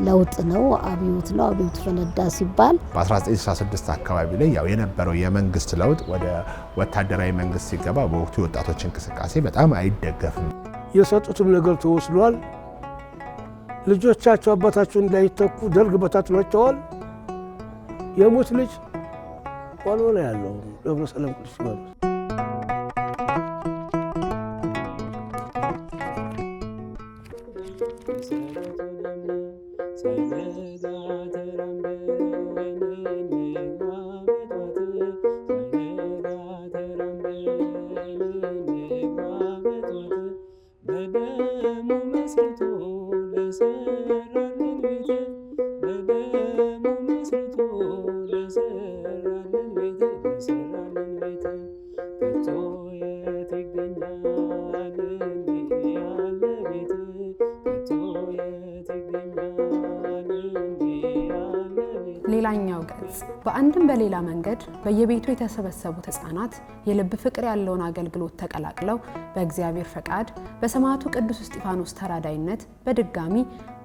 ለውጥ ነው አብዮት ነው አብዮት ፈነዳ ሲባል በ1966 አካባቢ ላይ ያው የነበረው የመንግስት ለውጥ ወደ ወታደራዊ መንግስት ሲገባ በወቅቱ የወጣቶች እንቅስቃሴ በጣም አይደገፍም። የሰጡትም ነገር ተወስዷል። ልጆቻቸው አባታቸው እንዳይተኩ ደርግ በታትኗቸዋል። የሞት ልጅ ቆሎ ላይ ያለው ደብረ ሰላም ቅዱስ ጊዮርጊስ ሌላኛው ገጽ በአንድም በሌላ መንገድ በየቤቱ የተሰበሰቡት ህፃናት የልብ ፍቅር ያለውን አገልግሎት ተቀላቅለው በእግዚአብሔር ፈቃድ በሰማዕቱ ቅዱስ እስጢፋኖስ ተራዳይነት በድጋሚ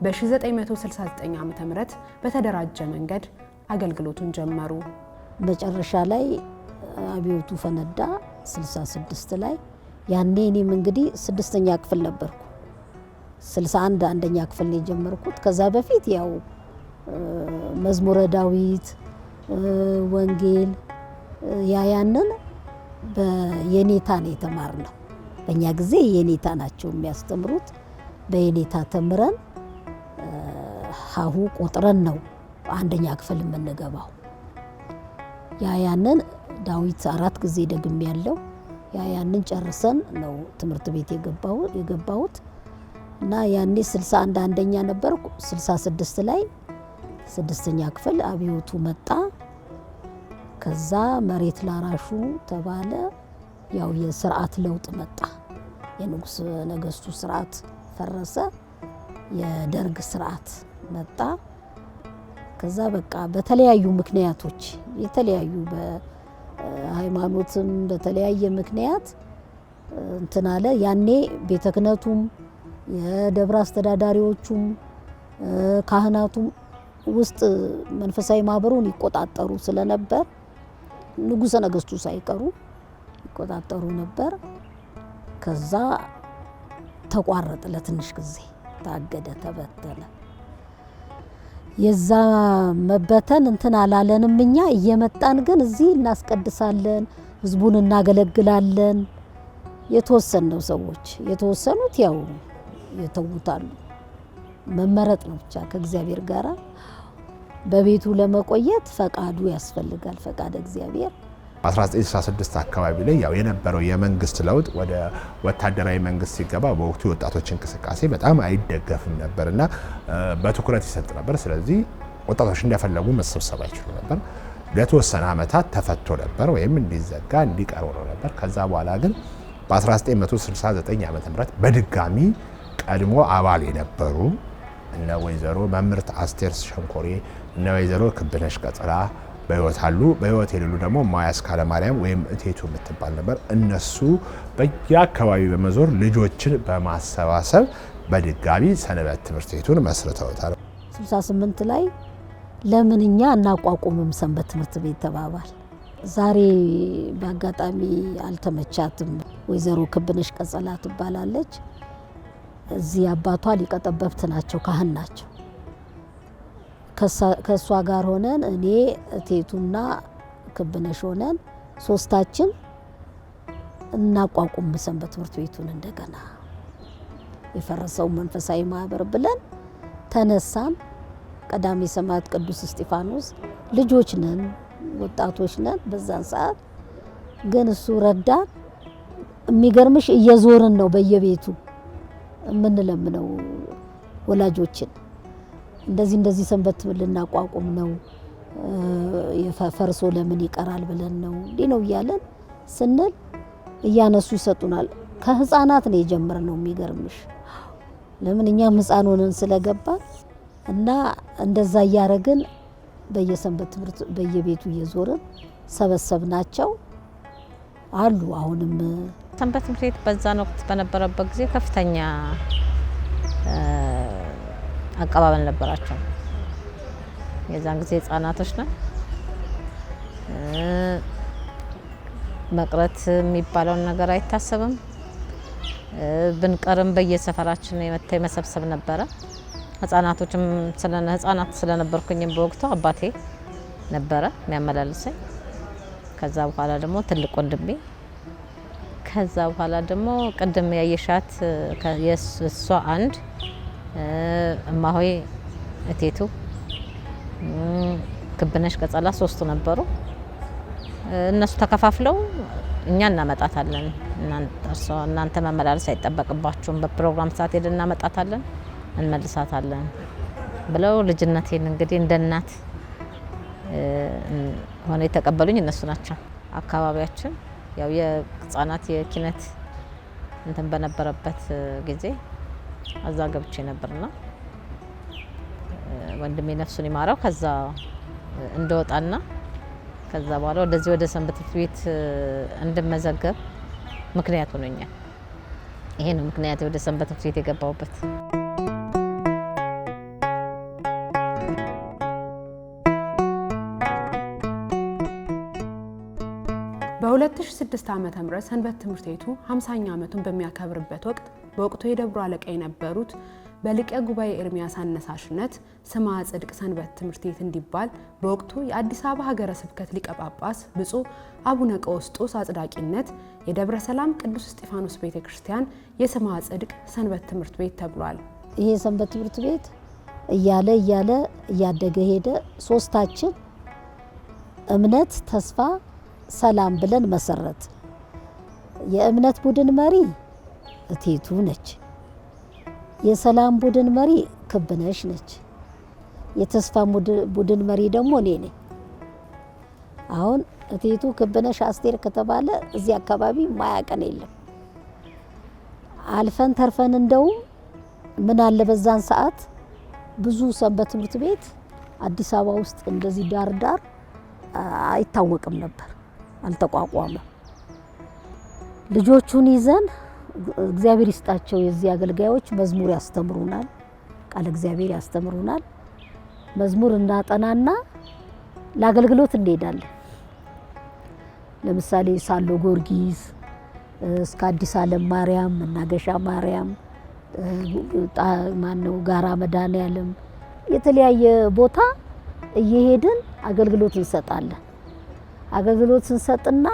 በ1969 ዓ.ም በተደራጀ መንገድ አገልግሎቱን ጀመሩ። መጨረሻ ላይ አብዮቱ ፈነዳ 66 ላይ ያኔ እኔም እንግዲህ 6ኛ ክፍል ነበርኩ። 61 አንደኛ ክፍል ነው የጀመርኩት። ከዛ በፊት ያው መዝሙረ ዳዊት ወንጌል ያያንን በየኔታ ነው የተማርነው። በእኛ ጊዜ የኔታ ናቸው የሚያስተምሩት። በየኔታ ተምረን ሀሁ ቆጥረን ነው አንደኛ ክፍል የምንገባው። ያያንን ዳዊት 4 ጊዜ ደግም ያለው ያያንን ጨርሰን ነው ትምህርት ቤት የገባሁት እና ያኔ 61 አንደኛ ነበርኩ። 66 ላይ 6ኛ ክፍል አብዮቱ መጣ። ከዛ መሬት ላራሹ ተባለ። ያው የሥርዓት ለውጥ መጣ። የንጉስ ነገስቱ ስርዓት ፈረሰ። የደርግ ስርዓት መጣ። ከዛ በቃ በተለያዩ ምክንያቶች የተለያዩ በሃይማኖትም በተለያየ ምክንያት እንትን አለ። ያኔ ቤተ ክህነቱም የደብረ አስተዳዳሪዎቹም ካህናቱም ውስጥ መንፈሳዊ ማህበሩን ይቆጣጠሩ ስለነበር ንጉሰ ነገስቱ ሳይቀሩ ይቆጣጠሩ ነበር። ከዛ ተቋረጠ። ለትንሽ ጊዜ ታገደ፣ ተበተነ። የዛ መበተን እንትን አላለንም። እኛ እየመጣን ግን እዚህ እናስቀድሳለን፣ ህዝቡን እናገለግላለን። የተወሰነው ሰዎች የተወሰኑት ያው የተውታሉ። መመረጥ ነው ብቻ ከእግዚአብሔር ጋር በቤቱ ለመቆየት ፈቃዱ ያስፈልጋል። ፈቃደ እግዚአብሔር 1966 አካባቢ ላይ ያው የነበረው የመንግስት ለውጥ ወደ ወታደራዊ መንግስት ሲገባ በወቅቱ የወጣቶች እንቅስቃሴ በጣም አይደገፍም ነበርና በትኩረት ይሰጥ ነበር። ስለዚህ ወጣቶች እንደፈለጉ መሰብሰብ አይችሉ ነበር። ለተወሰነ ዓመታት ተፈቶ ነበር ወይም እንዲዘጋ እንዲቀር ሆኖ ነበር። ከዛ በኋላ ግን በ1969 ዓ.ም በድጋሚ ቀድሞ አባል የነበሩ እነ ወይዘሮ መምህርት አስቴር ሸንኮሬ እነ ወይዘሮ ክብነሽ ቀጽላ በህይወት አሉ። በህይወት የሌሉ ደግሞ ማያስ ካለማርያም ወይም እቴቱ የምትባል ነበር። እነሱ በየአካባቢው በመዞር ልጆችን በማሰባሰብ በድጋሚ ሰንበት ትምህርት ቤቱን መስርተውታል። 68 ላይ ለምን እኛ እናቋቁምም ሰንበት ትምህርት ቤት ተባባል። ዛሬ በአጋጣሚ አልተመቻትም። ወይዘሮ ክብነሽ ቀጽላ ትባላለች። እዚህ አባቷ ሊቀ ጠበብት ናቸው፣ ካህን ናቸው። ከሷ ጋር ሆነን እኔ እቴቱና ክብነሽ ሆነን ሶስታችን እናቋቁም ሰንበት ትምህርት ቤቱን እንደገና የፈረሰው መንፈሳዊ ማህበር ብለን ተነሳን። ቀዳሜ ሰማዕት ቅዱስ እስጢፋኖስ ልጆች ነን፣ ወጣቶች ነን በዛን ሰዓት። ግን እሱ ረዳን። የሚገርምሽ እየዞርን ነው በየቤቱ የምንለምነው ወላጆችን እንደዚህ ሰንበት ልናቋቁም ነው፣ የፈርሶ ለምን ይቀራል ብለን ነው እንዲህ ነው እያለን ስንል እያነሱ ይሰጡናል። ከህፃናት ነው የጀመርነው። የሚገርምሽ ለምን እኛም ህፃን ሆነን ስለገባ እና እንደዛ እያረግን በየሰንበት ትምህርት በየቤቱ እየዞርን ሰበሰብናቸው አሉ። አሁንም ሰንበት ትምህርት ቤት በዛን ወቅት በነበረበት ጊዜ ከፍተኛ አቀባበል ነበራቸው። የዛን ጊዜ ህፃናቶች ነን። መቅረት የሚባለውን ነገር አይታሰብም። ብንቀርም በየሰፈራችን የመሰብሰብ ነበረ። ህፃናቶችም ህፃናት ስለነበርኩኝም በወቅቱ አባቴ ነበረ የሚያመላልሰኝ። ከዛ በኋላ ደግሞ ትልቅ ወንድሜ፣ ከዛ በኋላ ደግሞ ቅድም ያየሻት የሷ አንድ እማሆይ እቴቱ፣ ክብነሽ ቀጸላ 3 ነበሩ። እነሱ ተከፋፍለው እኛ እናመጣታለን፣ እናንተ መመላለስ አይጠበቅባችሁም፣ በፕሮግራም ሰዓት ሄደን እናመጣታለን፣ እንመልሳታለን ብለው ልጅነቴን እንግዲህ እንደ እናት ሆነ የተቀበሉኝ እነሱ ናቸው። አካባቢያችን ያው የህፃናት የኪነት እንትን በነበረበት ጊዜ አዛ ገብቼ ነበርና ወንድሜ ነፍሱን ይማረው ከዛ እንደወጣና ከዛ በኋላ ወደዚህ ወደ ሰንበት ትምህርት ቤት እንድመዘገብ ምክንያት ሆነኛል። ይሄ ነው ምክንያት ወደ ሰንበት ትምህርት ቤት የገባሁበት። በ2006 ዓ.ም ሰንበት ትምህርት ቤቱ 50ኛ ዓመቱን በሚያከብርበት በወቅቱ የደብሩ አለቃ የነበሩት በሊቀ ጉባኤ ኤርሚያስ አነሳሽነት ስምዐ ጽድቅ ሰንበት ትምህርት ቤት እንዲባል በወቅቱ የአዲስ አበባ ሀገረ ስብከት ሊቀ ጳጳስ ብፁዕ አቡነ ቀውስጦስ አጽዳቂነት የደብረ ሰላም ቅዱስ እስጢፋኖስ ቤተክርስቲያን የስምዐ ጽድቅ ሰንበት ትምህርት ቤት ተብሏል። ይሄ ሰንበት ትምህርት ቤት እያለ እያደገ ሄደ። ሶስታችን እምነት፣ ተስፋ፣ ሰላም ብለን መሰረት። የእምነት ቡድን መሪ እቴቱ ነች። የሰላም ቡድን መሪ ክብነሽ ነች። የተስፋ ቡድን መሪ ደግሞ እኔ ነኝ። አሁን እቴቱ፣ ክብነሽ፣ አስቴር ከተባለ እዚህ አካባቢ ማያቀን የለም። አልፈን ተርፈን እንደውም ምን አለ በዛን ሰዓት ብዙ ሰንበት ትምህርት ቤት አዲስ አበባ ውስጥ እንደዚህ ዳር አይታወቅም ነበር፣ አልተቋቋመም። ልጆቹን ይዘን እግዚአብሔር ይስጣቸው የዚህ አገልጋዮች መዝሙር ያስተምሩናል፣ ቃል እግዚአብሔር ያስተምሩናል። መዝሙር እናጠናና ለአገልግሎት እንሄዳለን። ለምሳሌ ሳሎ ጊዮርጊስ እስከ አዲስ ዓለም ማርያም፣ መናገሻ ማርያም፣ ማነው ጋራ መድኃኔዓለም የተለያየ ቦታ እየሄድን አገልግሎት እንሰጣለን። አገልግሎት እንሰጥና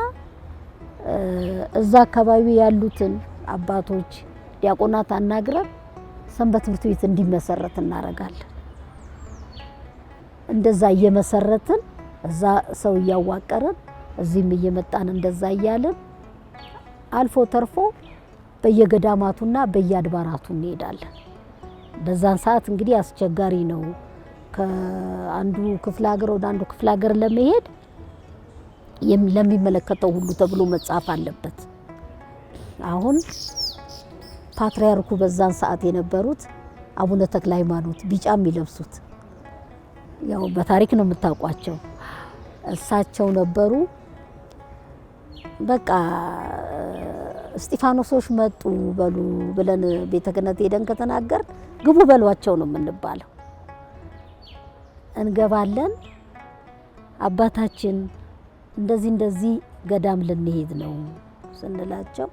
እዛ አካባቢ ያሉትን አባቶች ዲያቆናት አናግረን ሰንበት ትምህርት ቤት እንዲመሰረት እናደርጋለን። እንደዛ እየመሰረትን እዛ ሰው እያዋቀረን እዚህም እየመጣን እንደዛ እያለን አልፎ ተርፎ በየገዳማቱና በየአድባራቱ እንሄዳለን። በዛን ሰዓት እንግዲህ አስቸጋሪ ነው። ከአንዱ ክፍለ ሀገር ወደ አንዱ ክፍለ ሀገር ለመሄድ ለሚመለከተው ሁሉ ተብሎ መጻፍ አለበት። አሁን ፓትርያርኩ በዛን ሰዓት የነበሩት አቡነ ተክለ ሃይማኖት ቢጫ የሚለብሱት ያው በታሪክ ነው የምታውቋቸው፣ እሳቸው ነበሩ። በቃ እስጢፋኖሶች መጡ በሉ ብለን ቤተ ክህነት ሄደን ከተናገር ግቡ በሏቸው ነው የምንባለው። እንገባለን። አባታችን እንደዚህ ገዳም ልንሄድ ነው ስንላቸው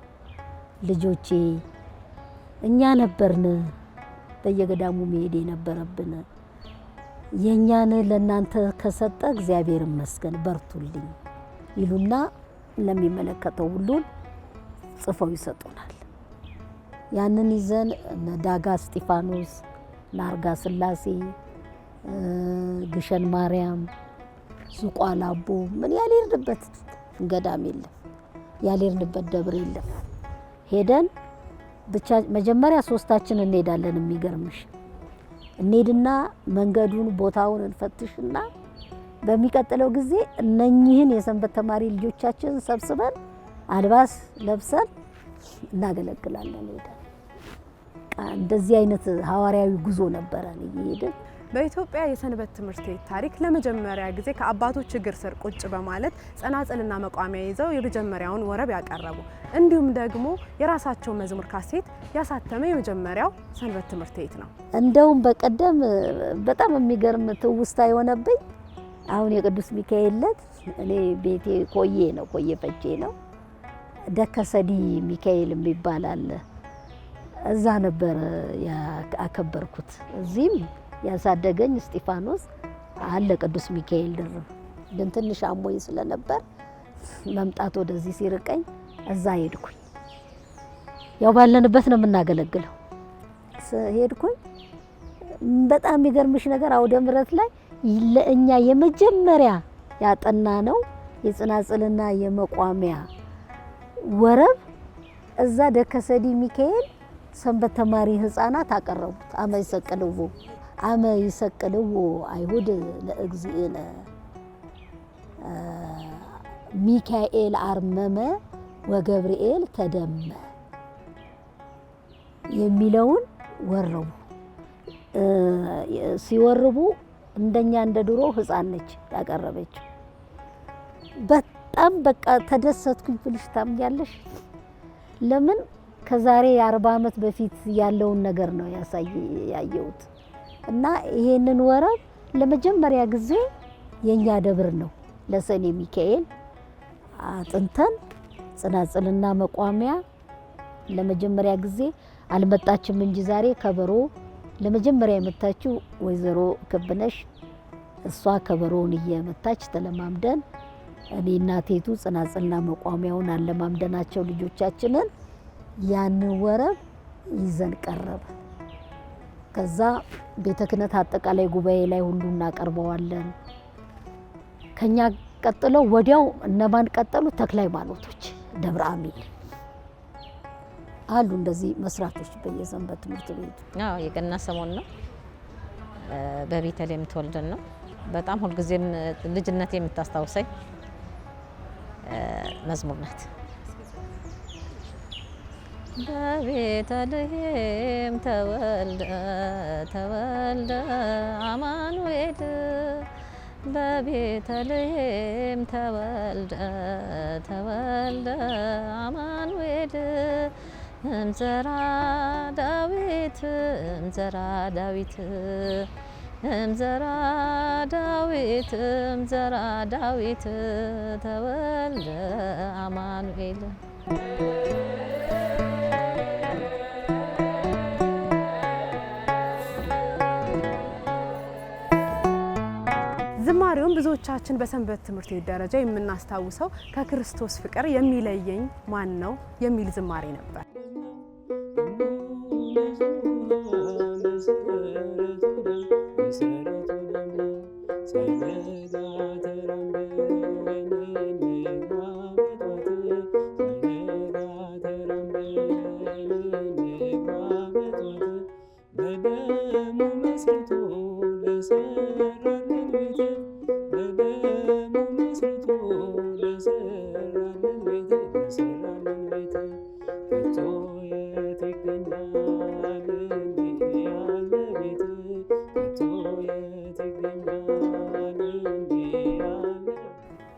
ልጆቼ እኛ ነበርን በየገዳሙ መሄድ የነበረብን፣ የኛን ለናንተ ከሰጠ እግዚአብሔር ይመስገን በርቱልኝ ይሉና ለሚመለከተው ሁሉ ጽፈው ይሰጡናል። ያንን ይዘን ዳጋ እስጢፋኖስ፣ ናርጋ ስላሴ፣ ግሸን ማርያም፣ ሱቋላ አቦ ምን ያልሄድንበት ገዳም የለም፣ ያልሄድንበት ደብር የለም። ሄደን ብቻ መጀመሪያ ሶስታችን እንሄዳለን። የሚገርምሽ እንሄድና መንገዱን ቦታውን እንፈትሽና በሚቀጥለው ጊዜ እነኚህን የሰንበት ተማሪ ልጆቻችን ሰብስበን አልባስ ለብሰን እናገለግላለን። ሄደን በቃ እንደዚህ አይነት ሐዋርያዊ ጉዞ ነበረ እየሄድን። በኢትዮጵያ የሰንበት ትምህርት ቤት ታሪክ ለመጀመሪያው ጊዜ ከአባቶች እግር ስር ቁጭ በማለት ጸናጽልና መቋሚያ ይዘው የመጀመሪያውን ወረብ ያቀረቡ እንዲሁም ደግሞ የራሳቸው መዝሙር ካሴት ያሳተመ የመጀመሪያው ሰንበት ትምህርት ቤት ነው። እንደውም በቀደም በጣም የሚገርም ትውስታ የሆነብኝ አሁን የቅዱስ ሚካኤል ዕለት እኔ ቤቴ ኮዬ ፈቼ ነው። ደከሰዲ ሚካኤል የሚባል አለ። እዛ ነበር ያከበርኩት። እዚህም ያሳደገኝ እስጢፋኖስ አለ ቅዱስ ሚካኤል ድርብ። ግን ትንሽ አሞኝ ስለነበር መምጣት ወደዚህ ሲርቀኝ እዛ ሄድኩኝ። ያው ባለንበት ነው የምናገለግለው። ሄድኩኝ። በጣም የሚገርምሽ ነገር አውደ ምሕረት ላይ ለእኛ የመጀመሪያ ያጠና ነው የጽናጽልና የመቋሚያ ወረብ እዛ ደከሰዲ ሚካኤል ሰንበት ተማሪ ህፃናት አቀረቡት። አመ ይሰቅልዎ አይሁድ ለእግዚእነ ሚካኤል አርመመ ወገብርኤል ተደመ የሚለውን ወረቡ። ሲወርቡ እንደኛ እንደ ድሮ ህፃን ነች ያቀረበችው። በጣም በቃ ተደሰትኩኝ ብልሽ ታምኛለሽ። ለምን ከዛሬ 40 ዓመት በፊት ያለውን ነገር ነው ያየሁት። እና ይሄንን ወረብ ለመጀመሪያ ጊዜ የኛ ደብር ነው ለሰኔ ሚካኤል አጥንተን ጽናጽልና መቋሚያ ለመጀመሪያ ጊዜ አልመጣችም እንጂ ዛሬ ከበሮ ለመጀመሪያ የመታችው ወይዘሮ ክብነሽ እሷ ከበሮውን እየመታች ተለማምደን እኔና ቴቱ ጽናጽልና መቋሚያውን አለማምደናቸው ልጆቻችንን ያን ወረብ ይዘን ቀረበ። ከዛ ቤተ ክህነት አጠቃላይ ጉባኤ ላይ ሁሉ እናቀርበዋለን። ከኛ ቀጥለው ወዲያው እነማን ቀጠሉ? ተክለ ሃይማኖቶች ደብረ አሚል አሉ። እንደዚህ መስራቶች በየሰንበት ትምህርት ቤቱ። አዎ የገና ሰሞን ነው። በቤተልሔም ተወልደን ነው። በጣም ሁልጊዜም ልጅነት የምታስታውሰኝ መዝሙር ናት። በቤተልሔም ተወልደ አማኑኤል በቤተልሔም ተወልደ አማኑኤል እምዘራ ዳዊት እምዘራ ዳዊት ተወልደ አማኑኤል። ዝማሬውን ብዙዎቻችን በሰንበት ትምህርት ቤት ደረጃ የምናስታውሰው ከክርስቶስ ፍቅር የሚለየኝ ማን ነው የሚል ዝማሬ ነበር።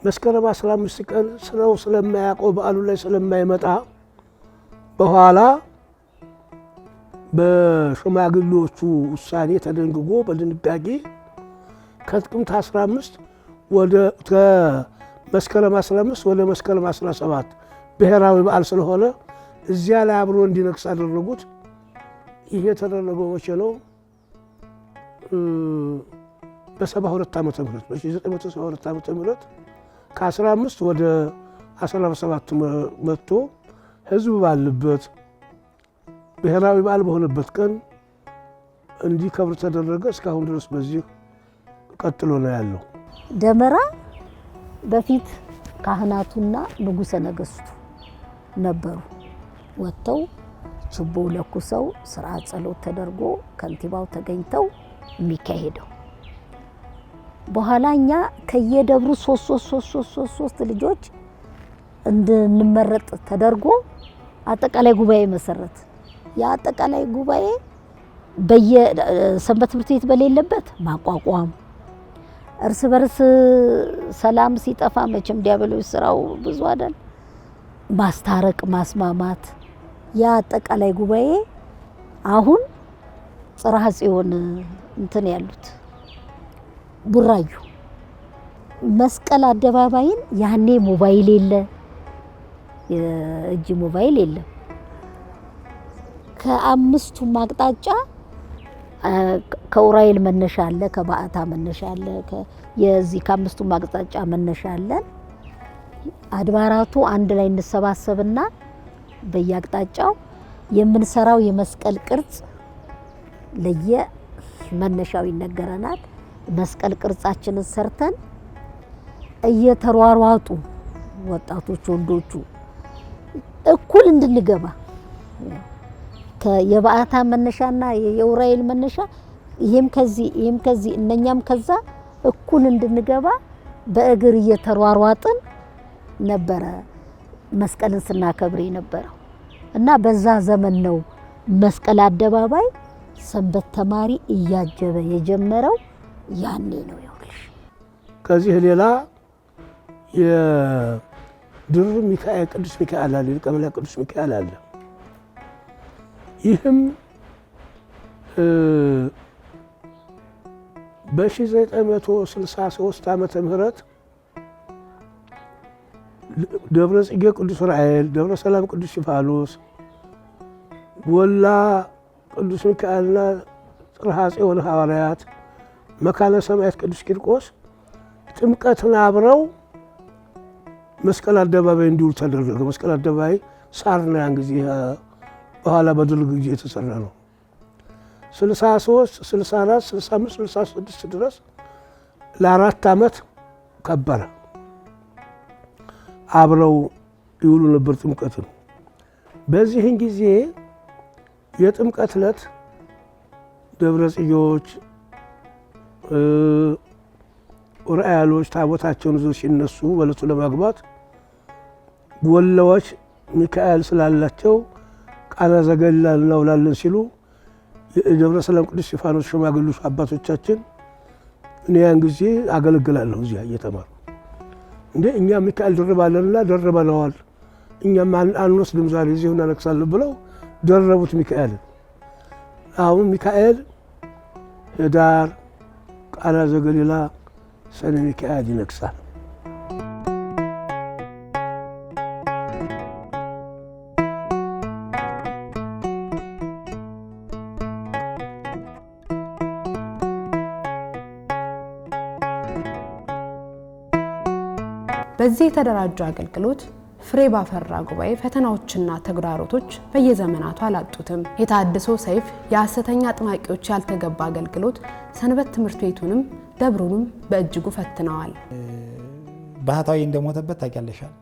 መስከረም 15 ቀን ስለው ስለማያውቀው በዓሉ ላይ ስለማይመጣ በኋላ በሽማግሌዎቹ ውሳኔ ተደንግጎ በድንጋጌ ከጥቅምት 15 ወደ መስከረም 15 ወደ መስከረም 17 ብሔራዊ በዓል ስለሆነ እዚያ ላይ አብሮ እንዲነግስ አደረጉት። ይሄ የተደረገው መቼ ነው? በ72 ዓመተ ምህረት በ1972 ዓመተ ምህረት ከ15 ወደ 17 መጥቶ ህዝብ ባለበት ብሔራዊ በዓል በሆነበት ቀን እንዲከብር ተደረገ። እስካሁን ድረስ በዚህ ቀጥሎ ነው ያለው። ደመራ በፊት ካህናቱና ንጉሠ ነገሥቱ ነበሩ። ወጥተው ችቦ ለኩሰው ስርዓት ጸሎት ተደርጎ ከንቲባው ተገኝተው የሚካሄደው። በኋላ እኛ ከየደብሩ 3 ልጆች እንድንመረጥ ተደርጎ አጠቃላይ ጉባኤ መሰረት የአጠቃላይ ጉባኤ በየሰንበት ትምህርት ቤት በሌለበት ማቋቋም፣ እርስ በርስ ሰላም ሲጠፋ መቼም ዲያብሎስ ስራው ብዙ አይደል፣ ማስታረቅ፣ ማስማማት። የአጠቃላይ ጉባኤ አሁን ጽርሐ ጽዮን እንትን ያሉት ቡራዩ መስቀል አደባባይን ያኔ ሞባይል የለ፣ የእጅ ሞባይል የለም። ከአምስቱም አቅጣጫ ከኡራኤል መነሻ አለ፣ ከበዓታ መነሻ አለ፣ የዚህ ከአምስቱም አቅጣጫ መነሻ አለ። አድባራቱ አንድ ላይ እንሰባሰብና በየአቅጣጫው የምንሰራው የመስቀል ቅርጽ ለየመነሻው ይነገረናል። መስቀል ቅርጻችንን ሰርተን እየተሯሯጡ ወጣቶች ወንዶቹ እኩል እንድንገባ የበዓታ መነሻና የኡራኤል መነሻ ይሄም ከዚህ እነኛም ከዛ እኩል እንድንገባ በእግር እየተሯሯጥን ነበረ መስቀልን ስናከብር የነበረው እና በዛ ዘመን ነው መስቀል አደባባይ ሰንበት ተማሪ እያጀበ የጀመረው ያኔ ነው። ይኸውልሽ ከዚህ ሌላ የድርብ ሚካኤል ቅዱስ ሚካኤል አለ፣ ሊቀ መላእክት ቅዱስ ሚካኤል አለ። ይህም በ1963 ዓመተ ምህረት ደብረ ጽጌ ቅዱስ ኡራኤል፣ ደብረ ሰላም ቅዱስ እስጢፋኖስ፣ ጎላ ቅዱስ ሚካኤልና ጽርሐ ጽዮን ሐዋርያት፣ መካነ ሰማያት ቅዱስ ቂርቆስ ጥምቀትን አብረው መስቀል አደባባይ እንዲውል ተደረገ። መስቀል አደባባይ ሳር ነው ያን ጊዜ፣ በኋላ በደርግ ጊዜ የተሰራ ነው። 63 64 65 66 ድረስ ለ4 ዓመት ከበረ። አብረው ይውሉ ነበር ጥምቀትን። በዚህን ጊዜ የጥምቀት ዕለት ደብረ ጽጌዎች ኡራኤሎች ታቦታቸውን ይዘው ሲነሱ በዕለቱ ለማግባት ጎላዎች ሚካኤል ስላላቸው ቃና ዘገሊላ እናውላለን ሲሉ የደብረ ሰላም ቅዱስ እስጢፋኖስ ሽማግሌዎች አባቶቻችን እኔ ያን ጊዜ አገለግላለሁ እዚያ እየተማሩ እንደ እኛ ሚካኤል ደርባለንና ደርበነዋል፣ እኛም አንወስድም ዛሬ እዚሁ እናነግሳለን ብለው ደረቡት ሚካኤልን። አሁን ሚካኤል ኅዳር ቃና ዘገሊላ ሰኔ ሚካኤል ይነግሳል። በዚህ የተደራጁ አገልግሎት ፍሬ ባፈራ ጉባኤ ፈተናዎችና ተግዳሮቶች በየዘመናቱ አላጡትም። የታድሶ ሰይፍ የሐሰተኛ አጥማቂዎች ያልተገባ አገልግሎት ሰንበት ትምህርት ቤቱንም ደብሩንም በእጅጉ ፈትነዋል። ባህታዊ እንደሞተበት ታውቂያለሻል።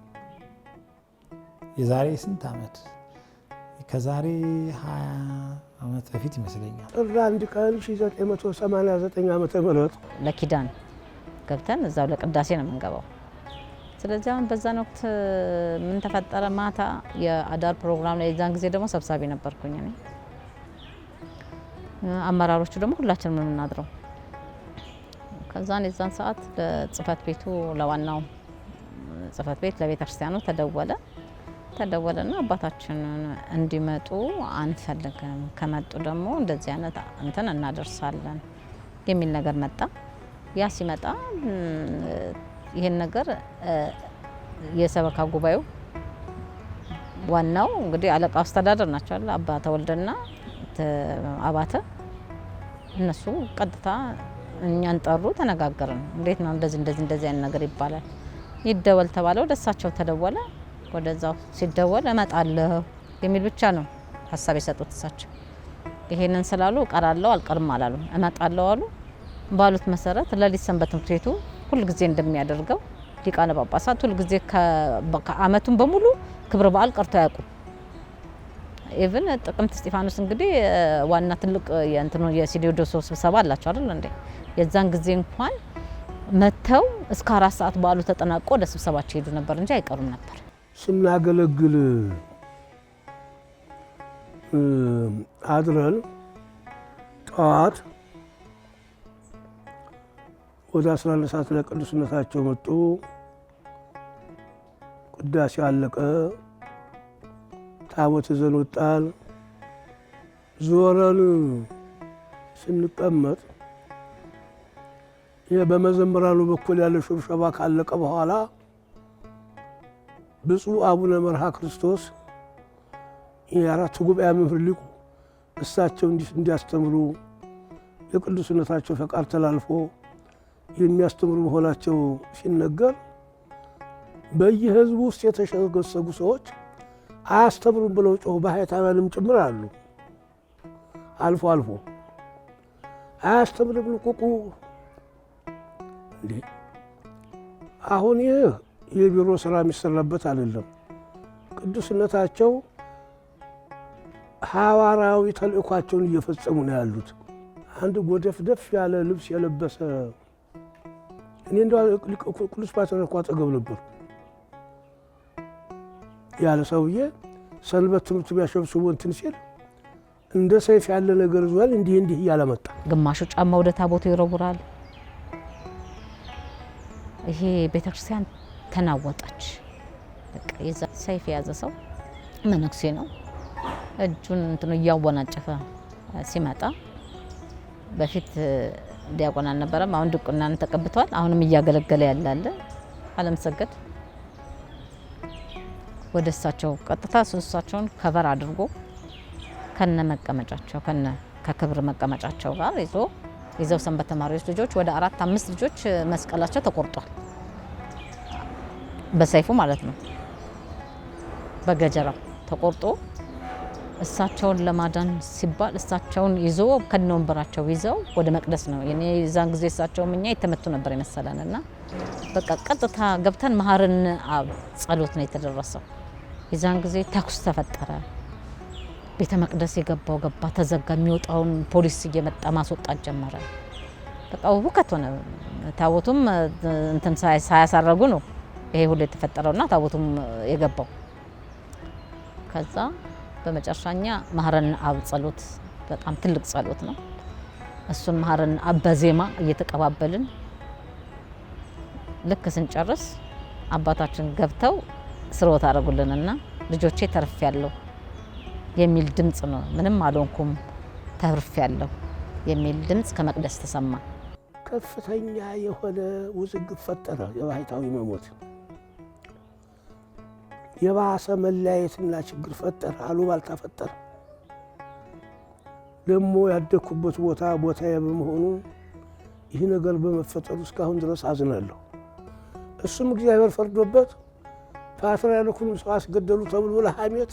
የዛሬ ስንት ዓመት? ከዛሬ 20 ዓመት በፊት ይመስለኛል። ጥር 1 ቀን 1989 ዓመተ ምህረት ለኪዳን ገብተን እዛው ለቅዳሴ ነው የምንገባው። ስለዚህ አሁን በዛን ወቅት ምን ተፈጠረ? ማታ የአዳር ፕሮግራም ላይ የዛን ጊዜ ደግሞ ሰብሳቢ ነበርኩኝ እኔ። አመራሮቹ ደግሞ ሁላችንም ነው የምናድረው። ከዛን የዛን ሰዓት ለጽህፈት ቤቱ ለዋናው ጽህፈት ቤት ለቤተ ክርስቲያኑ ተደወለና አባታችንን እንዲመጡ አንፈልግም፣ ከመጡ ደግሞ እንደዚህ አይነት እንትን እናደርሳለን የሚል ነገር መጣ። ያ ሲመጣ ይሄን ነገር የሰበካ ጉባኤው ዋናው እንግዲህ አለቃ አስተዳደር ናቸው አይደል? አባ ተወልደና አባተ እነሱ ቀጥታ እኛን ጠሩ፣ ተነጋገርን። እንዴት ነው እንደዚህ አይነት ነገር ይባላል? ይደወል ተባለ። ወደ እሳቸው ተደወለ። ወደዛው ሲደወል እመጣለሁ የሚል ብቻ ነው ሀሳብ የሰጡት እሳቸው። ይሄንን ስላሉ እቀራለሁ አልቀርም አላሉ፣ እመጣለሁ አሉ። ባሉት መሰረት ለሊት ሰንበት ትምህርት ቤቱ ሁሉ ጊዜ እንደሚያደርገው ሊቃነ ጳጳሳት ሁሉ ጊዜ ከአመቱን በሙሉ ክብረ በዓል ቀርቶ ያውቁ። ኢቭን ጥቅምት እስጢፋኖስ እንግዲህ ዋና ትልቅ የእንትኑ የሲኖዶስ ስብሰባ አላቸው አይደል እንዴ? የዛን ጊዜ እንኳን መተው እስከ 4 ሰዓት በዓሉ ተጠናቆ ወደ ስብሰባቸው ሄዱ ነበር እንጂ አይቀሩም ነበር። ስናገለግል አድረን ጠዋት ወደ 11 ሰዓት ላይ ቅዱስነታቸው መጡ። ቅዳሴ አለቀ። ታቦት ይዘን ወጣን። ዞረን ስንቀመጥ ይሄ በመዘምራኑ በኩል ያለ ሽብሸባ ካለቀ በኋላ ብፁዕ አቡነ መርሃ ክርስቶስ የአራቱ ጉባኤ መምህር ሊቁ እሳቸው እንዲያስተምሩ የቅዱስነታቸው ፈቃድ ተላልፎ የሚያስተምሩ መሆናቸው ሲነገር በየህዝቡ ውስጥ የተሸገሰጉ ሰዎች አያስተምሩም ብለው ጮሁ። ባህታውያንም ጭምር አሉ። አልፎ አልፎ አያስተምርም ልቁቁ እንዴ! አሁን ይህ የቢሮ ስራ የሚሰራበት አይደለም። ቅዱስነታቸው ሐዋርያዊ ተልእኳቸውን እየፈጸሙ ነው ያሉት። አንድ ጎደፍደፍ ያለ ልብስ የለበሰ እኔ እንደው ቅዱስ ፓትርያርኩ አጠገብ ነበር ያለ ሰውዬ ሰንበት ትምህርት ቢያሸብስቦ እንትን ሲል እንደ ሰይፍ ያለ ነገር ይዟል። እንዲህ እያለ መጣ። ግማሹ ጫማ ወደ ታቦቱ ይረውራል። ይሄ ቤተክርስቲያን ተናወጠች። በቃ የዛ ሰይፍ የያዘ ሰው መነኩሴ ነው። እጁን እንትኑ እያወናጨፈ ሲመጣ በፊት ዲያቆን አልነበረም። አሁን ድቁናን ተቀብቷል። አሁንም እያገለገለ ያላለ አለምሰገድ ወደ እሳቸው ቀጥታ እሳቸውን ከቨር አድርጎ ከነ መቀመጫቸው ከክብር መቀመጫቸው ጋር ይዘው ሰንበት ተማሪዎች ልጆች ወደ 4-5 ልጆች መስቀላቸው ተቆርጧል። በሰይፉ ማለት ነው። በገጀራ ተቆርጦ እሳቸውን ለማዳን ሲባል እሳቸውን ይዞ ከነወንበራቸው ይዘው ወደ መቅደስ ነው። የኔ ዛን ጊዜ እሳቸው እኛ የተመቱ ነበር የመሰለንና በቃ ቀጥታ ገብተን መሐረነ አብ ጸሎት ነው የተደረሰው። የዛን ጊዜ ተኩስ ተፈጠረ። ቤተ መቅደስ የገባው ገባ፣ ተዘጋ። የሚወጣውን ፖሊስ እየመጣ ማስወጣት ጀመረ። በቃ ሁከት ሆነ። ታቦቱም እንትን ሳያሳረጉ ነው ይሄ ሁሉ የተፈጠረውና ታቦቱም የገባው። ከዛ በመጨረሻኛ መሐረነ አብ ጸሎት በጣም ትልቅ ጸሎት ነው። እሱን መሐረነ አብ በዜማ እየተቀባበልን ልክ ስንጨርስ አባታችን ገብተው ስርወት አደረጉልንና ልጆቼ ተርፍ ያለው የሚል ድምጽ ነው። ምንም አልሆንኩም ተርፍ ያለው የሚል ድምጽ ከመቅደስ ተሰማ። ከፍተኛ የሆነ ውዝግብ ፈጠረ። የባህታዊ መሞት የባሰ መለያየትና ችግር ፈጠረ። አሉባልታ ፈጠረ። ደግሞ ያደኩበት ቦታዬ በመሆኑ ይህ ነገር በመፈጠሩ እስካሁን ድረስ አዝናለሁ። እሱም እግዚአብሔር ፈርዶበት ፓትርያርኩን ሰው አስገደሉ ተብሎ ለሐሜት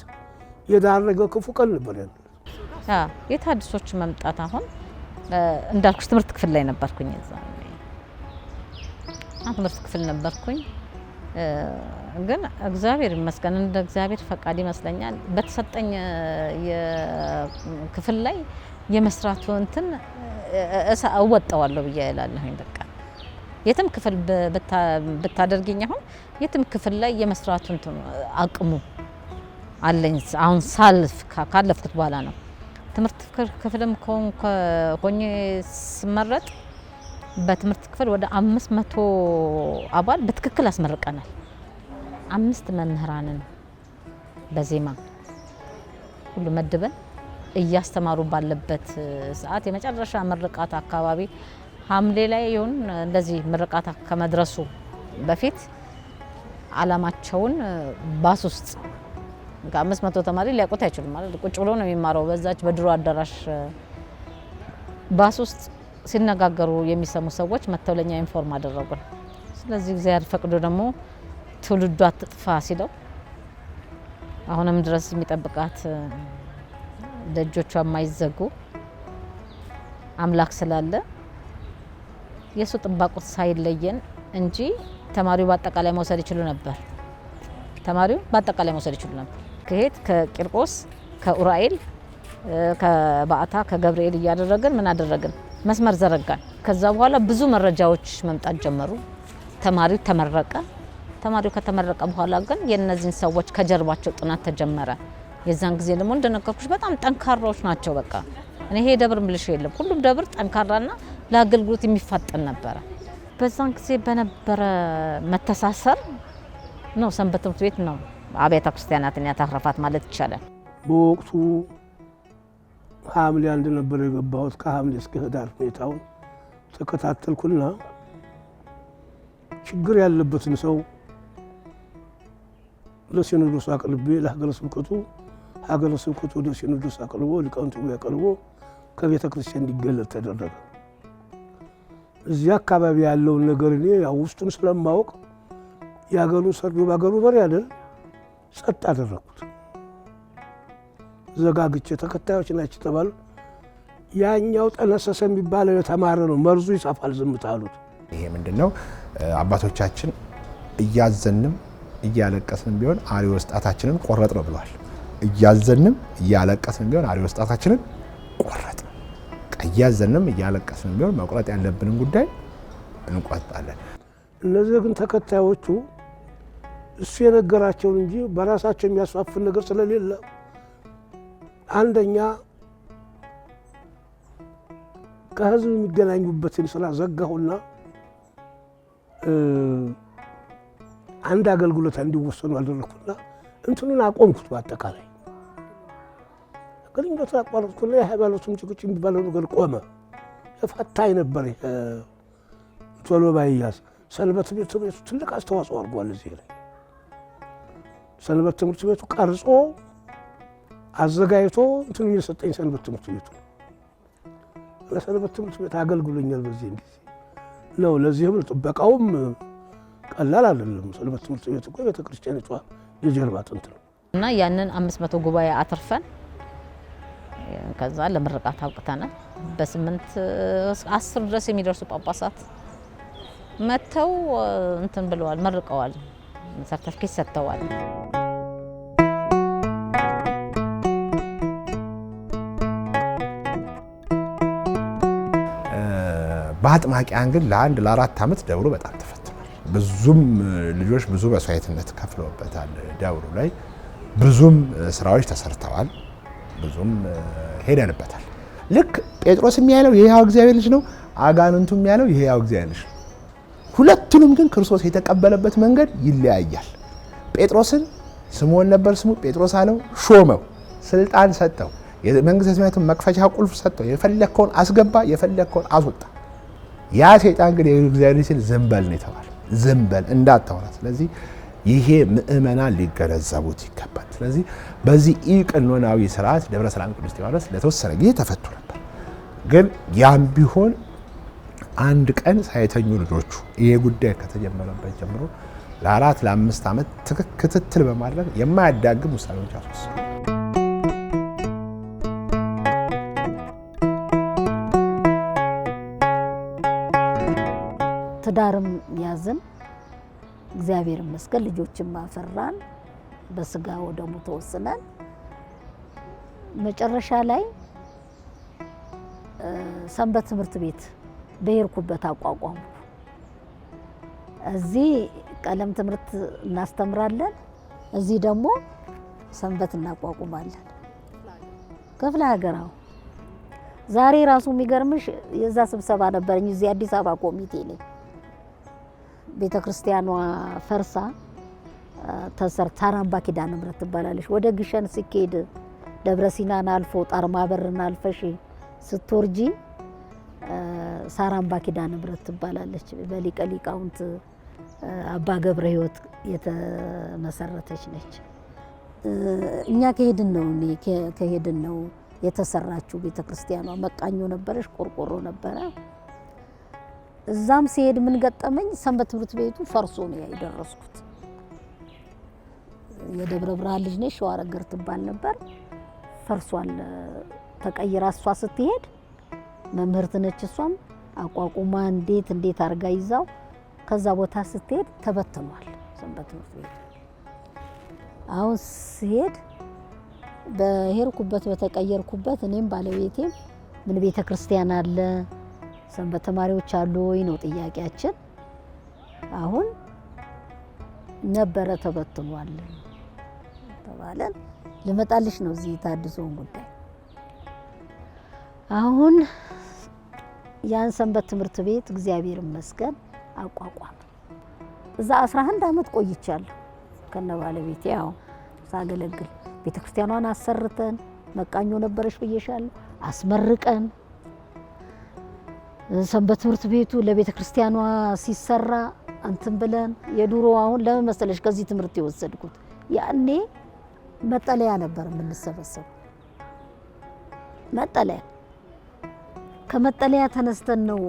የዳረገ ክፉ ቀን ነበር። የታድሶች መምጣት አሁን እንዳልኩሽ ትምህርት ክፍል ላይ ነበርኩኝ። ትምህርት ክፍል ነበርኩኝ። ግን እግዚአብሔር ይመስገን እንደ እግዚአብሔር ፈቃድ ይመስለኛል በተሰጠኝ የክፍል ላይ የመስራቱ እንትን እወጣዋለሁ ብዬ እላለሁኝ። በቃ የትም ክፍል ብታደርጊኝ አሁን የትም ክፍል ላይ የመስራቱ እንትን አቅሙ አለኝ። አሁን ካለፍኩት በኋላ ነው። ትምህርት ክፍልም ሆኜ ስመረጥ በትምህርት ክፍል ወደ 500 አባል በትክክል አስመርቀናል። 5 መምህራንን በዜማ ሁሉ መድበን እያስተማሩ ባለበት ሰዓት የመጨረሻ ምርቃት አካባቢ ሐምሌ ላይ ይሁን እንደዚህ ምርቃት ከመድረሱ በፊት አላማቸውን ባስ ውስጥ ከ500 ተማሪ ሊያውቁት አይችሉም ማለት ቁጭ ብሎ ነው የሚማረው በዛች በድሮ አዳራሽ ባስ ውስጥ ሲነጋገሩ የሚሰሙ ሰዎች መተው ለኛ ኢንፎርም አደረጉን። ስለዚህ እግዚአብሔር ፈቅዶ ደግሞ ትውልዱ አትጥፋ ሲለው አሁንም ድረስ የሚጠብቃት ደጆቿ የማይዘጉ አምላክ ስላለ የሱ ጥባቆት ሳይለየን እንጂ ተማሪው በአጠቃላይ መውሰድ ይችሉ ነበር። ከሄት ከቂርቆስ ከኡራኤል ከባአታ ከገብርኤል እያደረግን ምን አደረግን? መስመር ዘረጋን። ከዛ በኋላ ብዙ መረጃዎች መምጣት ጀመሩ። ተማሪው ተመረቀ። ተማሪው ከተመረቀ በኋላ ግን የነዚህን ሰዎች ከጀርባቸው ጥናት ተጀመረ። የዛን ጊዜ ደግሞ እንደነገርኩሽ በጣም ጠንካራዎች ናቸው። በቃ እኔ ይሄ ደብር ምልሽ የለም ሁሉም ደብር ጠንካራና ለአገልግሎት የሚፋጠን ነበረ። በዛን ጊዜ በነበረ መተሳሰር ነው ሰንበት ትምህርት ቤት ነው አብያተ ክርስቲያናትን ያታረፋት ማለት ይቻላል። በወቅቱ ሐምሌ 1 ነበር የገባሁት። ከሐምሌ እስከ ህዳር ሁኔታውን ተከታተልኩና ችግር ያለበትን ሰው ለሲኖዶስ አቅርቤ ለሀገረ ስብከቱ ሀገረ ስብከቱ ወደ ሲኖዶስ አቅርቦ ሊቃውንቱ ያቀርቦ ከቤተ ክርስቲያን እንዲገለጥ ተደረገ። እዚያ አካባቢ ያለውን ነገር እኔ ያው ውስጡን ስለማወቅ የሀገሩን ሰርዶ ባገሩ በር ያደል ጸጥ አደረኩት። ዘጋግቼ ተከታዮች ናቸው ተባሉ። ያኛው ጠነሰሰ የሚባለው የተማረ ነው መርዙ ይጻፋል ዝምታ አሉት። ይሄ ምንድነው? አባቶቻችን እያዘንም እያለቀስንም ቢሆን አርዮስ ጣታችንን ቆረጥ ነው ብለዋል። እያዘንም እያለቀስንም ቢሆን አርዮስ ጣታችንን ቆረጥ ነው። እያዘንም እያለቀስንም ቢሆን መቁረጥ ያለብንን ጉዳይ እንቆርጣለን። እነዚህ ግን ተከታዮቹ እሱ የነገራቸውን እንጂ በራሳቸው የሚያስፋፍን ነገር ስለሌለ አንደኛ ከህዝብ የሚገናኙበትን ስራ ዘጋሁና አንድ አገልግሎት እንዲወሰኑ አደረኩና እንትኑን አቆምኩት። በአጠቃላይ ግንኙነቱን አቋረጥኩና የሃይማኖቱም ጭቅጭቅ የሚባለው ነገር ቆመ። የፈታኝ ነበር ቶሎ ባይያዝ። ሰንበት ትምህርት ቤቱ ትልቅ አስተዋጽኦ አድርጓል እዚህ ላይ። ሰንበት ትምህርት ቤቱ ቀርጾ አዘጋጅቶ እንትኑ የሰጠኝ ሰንበት ትምህርት ቤቱ ለሰንበት ትምህርት ቤት አገልግሎኛል በዚህ ጊዜ ነው። ለዚህም ጥበቃውም ቀላል አይደለም። ሰንበት ትምህርት ቤት እኮ ቤተ ክርስቲያኒቷ የጀርባ አጥንት ነው እና ያንን 500 ጉባኤ አትርፈን ከዛ ለምርቃት አብቅተናል። በ8 10 ድረስ የሚደርሱ ጳጳሳት መተው እንትን ብለዋል፣ መርቀዋል፣ ሰርተፍኬት ሰጥተዋል። በአጥማቂያን ግን ለ1 ለ4 ዓመት ደብሩ በጣም ተፈትኗል። ብዙም ልጆች ብዙ መስዋዕትነት ከፍለውበታል። ደብሩ ላይ ብዙም ስራዎች ተሰርተዋል። ብዙም ሄደንበታል። ልክ ጴጥሮስ የሚያለው የሕያው እግዚአብሔር ልጅ ነው፣ አጋንንቱ የሚያለው የሕያው እግዚአብሔር ልጅ ነው። ሁለቱንም ግን ክርስቶስ የተቀበለበት መንገድ ይለያያል። ጴጥሮስን ስምዖን ነበር ስሙ፣ ጴጥሮስ አለው፣ ሾመው፣ ስልጣን ሰጠው፣ የመንግስተ ሰማያትን መክፈቻ ቁልፍ ሰጠው፣ የፈለከውን አስገባ፣ የፈለከውን አስወጣ። ያ ሰይጣን ግን የእግዚአብሔር ሲል ዝም በል ነው የተባለ፣ ዝም በል እንዳታወራ። ስለዚህ ይሄ ምእመናን ሊገነዘቡት ይገባል። ስለዚህ በዚህ ኢቀኖናዊ ስርዓት ደብረ ሰላም ቅዱስ እስጢፋኖስ ለተወሰነ ጊዜ ተፈቱ ነበር። ግን ያም ቢሆን አንድ ቀን ሳይተኙ ልጆቹ ይሄ ጉዳይ ከተጀመረበት ጀምሮ ለ4 ለ5 ዓመት ክትትል በማድረግ የማያዳግም ውሳኔዎች አስወሰኑ። ትዳርም ያዝን፣ እግዚአብሔር ይመስገን ልጆችም አፈራን። በስጋ ወደሙ ተወስነን መጨረሻ ላይ ሰንበት ትምህርት ቤት በሄድኩበት አቋቋሙ። እዚህ ቀለም ትምህርት እናስተምራለን፣ እዚህ ደግሞ ሰንበት እናቋቁማለን። ክፍለ ሀገራው ዛሬ ራሱ የሚገርምሽ የዛ ስብሰባ ነበርኝ እዚህ አዲስ አበባ ኮሚቴ ላይ ቤተክርስቲያኗ ፈርሳ ሳራምባ ኪዳነ ምሕረት ትባላለች። ወደ ግሸን ሲኬድ ደብረ ሲናን አልፎ ጣርማ በርን አልፈሽ ስትወርጂ ሳራምባ ኪዳነ ምሕረት ትባላለች። በሊቀ ሊቃውንት አባ ገብረ ሕይወት የተመሰረተች ነች። እኛ ከሄድን ነው የተሰራችው ቤተክርስቲያኗ። መቃኞ ነበረች፣ ቆርቆሮ ነበረ። እዛም ሲሄድ ምን ገጠመኝ፣ ሰንበት ትምህርት ቤቱ ፈርሶ ነው የደረስኩት። የደብረ ብርሃን ልጅ ነች፣ ሸዋረገር ትባል ነበር። ፈርሷል። ተቀይራ እሷ ስትሄድ መምህርት ነች። እሷም አቋቁማ እንዴት አርጋ ይዛው ከዛ ቦታ ስትሄድ ተበትኗል ሰንበት ትምህርት ቤቱ። አሁን ሲሄድ በሄድኩበት በተቀየርኩበት እኔም ባለቤቴም ምን ቤተ ክርስቲያን አለ ሰንበት ተማሪዎች አሉ ወይ ነው ጥያቄያችን። አሁን ነበረ ተበትኗል ተባለን። ልመጣልሽ ነው እዚህ ታድሶውን ጉዳይ። አሁን ያን ሰንበት ትምህርት ቤት እግዚአብሔር ይመስገን አቋቋም። እዛ 11 ዓመት ቆይቻለሁ ከነ ባለቤቴ ያው ሳገለግል። ቤተክርስቲያኗን አሰርተን መቃኞ ነበረሽ ብዬሻለሁ፣ አስመርቀን ሰንበት ትምህርት ቤቱ ለቤተክርስቲያኗ ሲሰራ አንተም ብለን የዱሮ አሁን ለምን መሰለሽ ከዚህ ትምህርት የወሰድኩት ያኔ መጠለያ ነበር የምንሰበሰብ መጠለያ ከመጠለያ ተነስተን ነው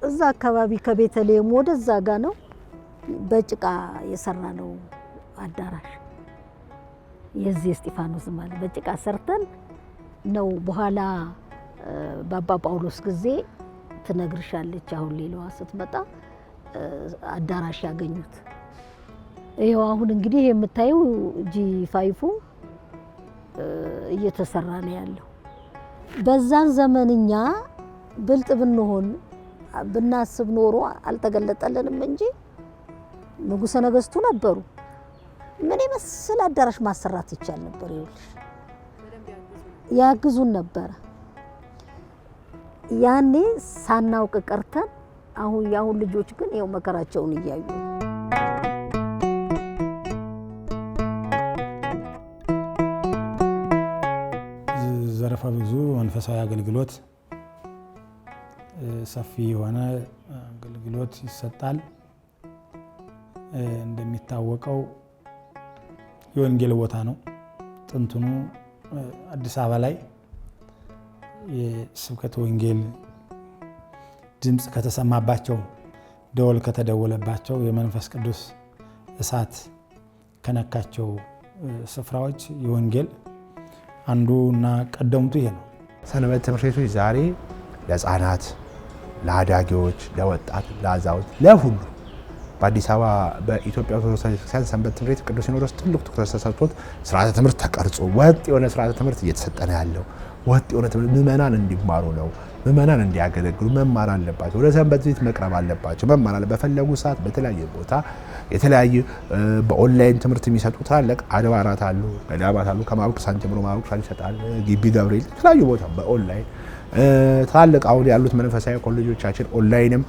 እዛ አካባቢ ከቤተልሔም ወደዛ ጋ ነው በጭቃ የሰራ ነው አዳራሽ የዚህ እስጢፋኖስ ማለት በጭቃ ሰርተን ነው። በኋላ በአባ ጳውሎስ ጊዜ ትነግርሻለች አሁን ሌላዋ ስትመጣ አዳራሽ ያገኙት። ይሄው አሁን እንግዲህ የምታዩ G5 እየተሰራ ነው ያለው። በዛን ዘመንኛ ብልጥ ብንሆን ብናስብ ኖሮ አልተገለጠልንም እንጂ ንጉሠ ነገሥቱ ነበሩ። ምን የመሰለ አዳራሽ ማሰራት ይቻል ነበር። ይኸውልሽ ያግዙን ነበር። ያኔ ሳናውቅ ቀርተን አሁን ልጆች ግን ይኸው መከራቸውን እያዩ ዘርፈ ብዙ መንፈሳዊ አገልግሎት ሰፊ የሆነ አገልግሎት ይሰጣል። እንደሚታወቀው የወንጌል ቦታ ነው። ጥንቱኑ አዲስ አበባ ላይ የስብከተ ወንጌል ድምፅ ከተሰማባቸው ደወል ከተደወለባቸው የመንፈስ ቅዱስ እሳት ከነካቸው ስፍራዎች የወንጌል አንዱና ቀደምቱ ይሄ ነው። ሰንበት ትምህርት ቤቶች ዛሬ ለሕፃናት፣ ለአዳጊዎች፣ ለወጣት፣ ለአዛውንት፣ ለሁሉ በአዲስ አበባ በኢትዮጵያ ኦርቶዶክስ ቤተክርስቲያን ሰንበት ትምህርት ቤት ቅዱስ ሲኖዶስ ትልቅ ትኩረት ተሰጥቶት ስርዓተ ትምህርት ተቀርጾ ወጥ የሆነ ስርዓተ ትምህርት እየተሰጠ ነው ያለው። ወጥ የሆነ ትምህርት ምዕመናን እንዲማሩ ነው። ምዕመናን እንዲያገለግሉ መማር አለባቸው። ወደ ሰንበት ቤት መቅረብ አለባቸው። መማር አለ በፈለጉ ሰዓት በተለያየ ቦታ የተለያየ በኦንላይን ትምህርት የሚሰጡ ታላቅ አድባራት አሉ፣ ገዳማት አሉ። ከማብቁሳን ጀምሮ ማብቁሳን ይሰጣል። ግቢ ገብርኤል የተለያዩ ቦታ በኦንላይን ታላቅ አሁን ያሉት መንፈሳዊ ኮሌጆቻችን ኦንላይንም